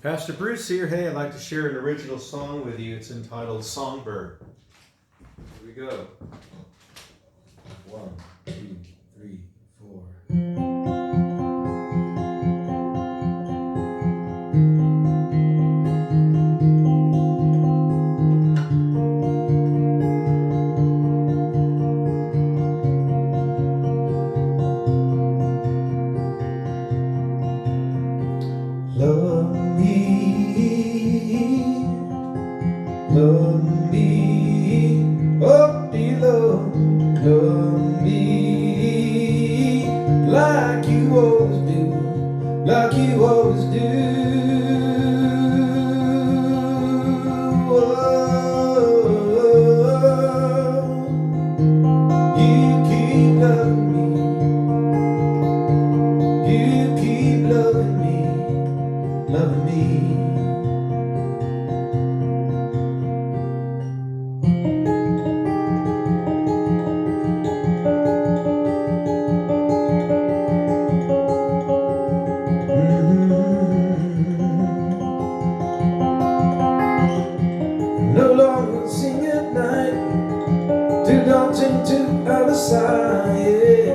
Pastor Bruce here. Hey, I'd like to share an original song with you. It's entitled Songbird. Here we go. 1, 2, 3, 4. Love me, oh dear Lord, love me like you always do, like you always do. Oh, you keep loving me, you keep loving me, loving me. No longer sing at night, too daunting to other side, yeah.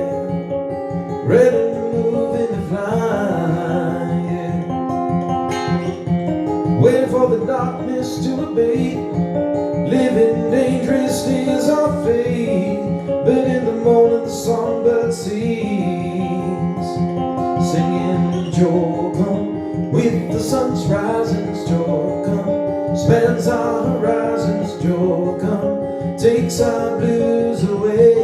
Ready to move and to fly, yeah. Waiting for the darkness to abate, living dangerously is our fate. But in the morning the songbird sings, singing joy come with the sun's rising, joy come spans our horizons, joy come takes our blues away,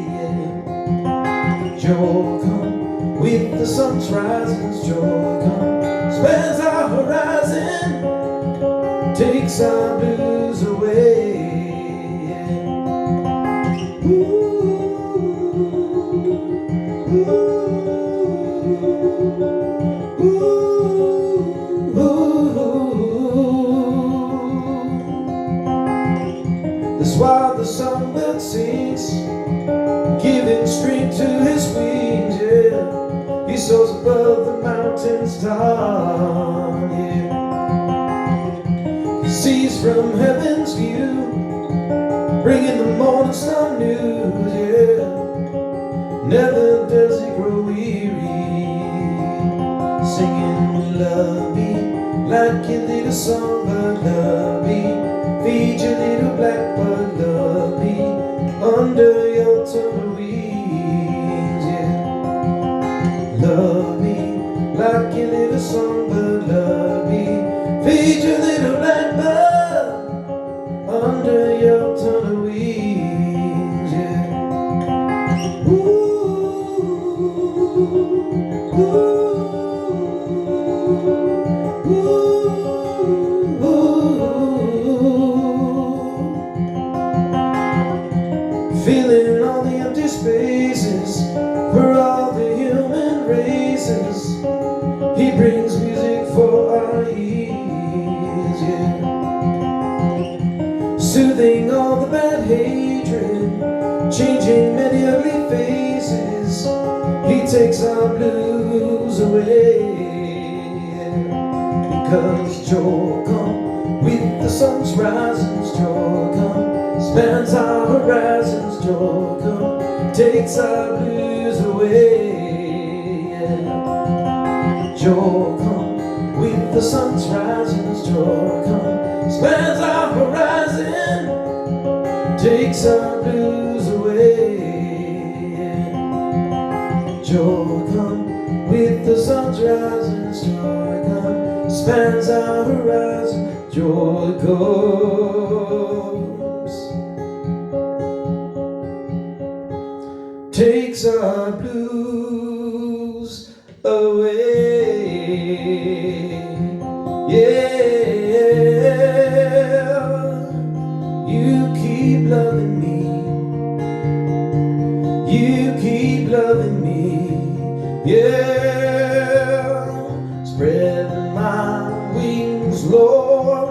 yeah. Joy come with the sun's rising, joy come spans our horizon, takes our blues away, yeah. Ooh, ooh, ooh, ooh. That's why the songbird sings, giving strength to his wings, yeah. He soars above the mountains top, yeah. He sees from heaven's view, bringing the morning star news, yeah. Never does he grow weary, singing love me like your little songbird, love me. Feed your little blackbird, love me under your tender wings, yeah. Love me like your little songbird, love me. Feed your little blackbird under your tender wings, yeah. Ooh, ooh, ooh. Filling all the empty spaces for all the human races, he brings music for our ears, yeah. Soothing all the bad hatred, changing many ugly faces, he takes our blues away, yeah. Because joy come with the sun's rising, joy come spans our horizons, joy come takes our blues away, yeah. Joy come with the sun's rising, joy come spans our horizon, takes our blues away, yeah. Joy come with the sun's rising, joy come spans our horizon, joy takes our blues away, yeah. You keep loving me, you keep loving me, yeah. Spreading my wings, Lord,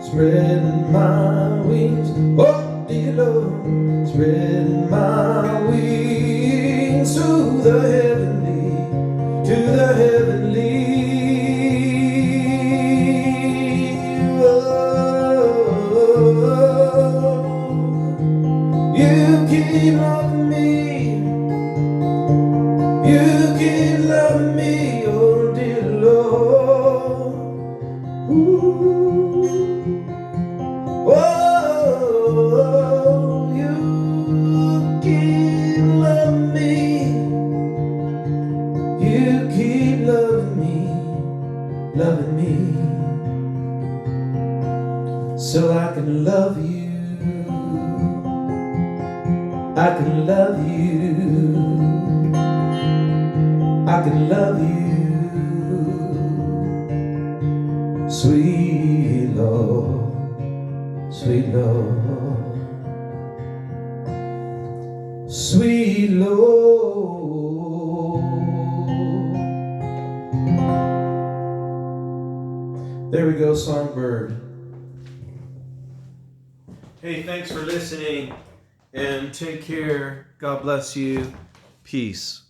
spreading my wings, oh dear Lord, spreading my wings to the heavenly, to the heavenlies. loving me, so I can love you. I can love you. I can love you, sweet Lord, sweet Lord, sweet Lord. There we go, Songbird. Hey, thanks for listening, and take care. God bless you. Peace.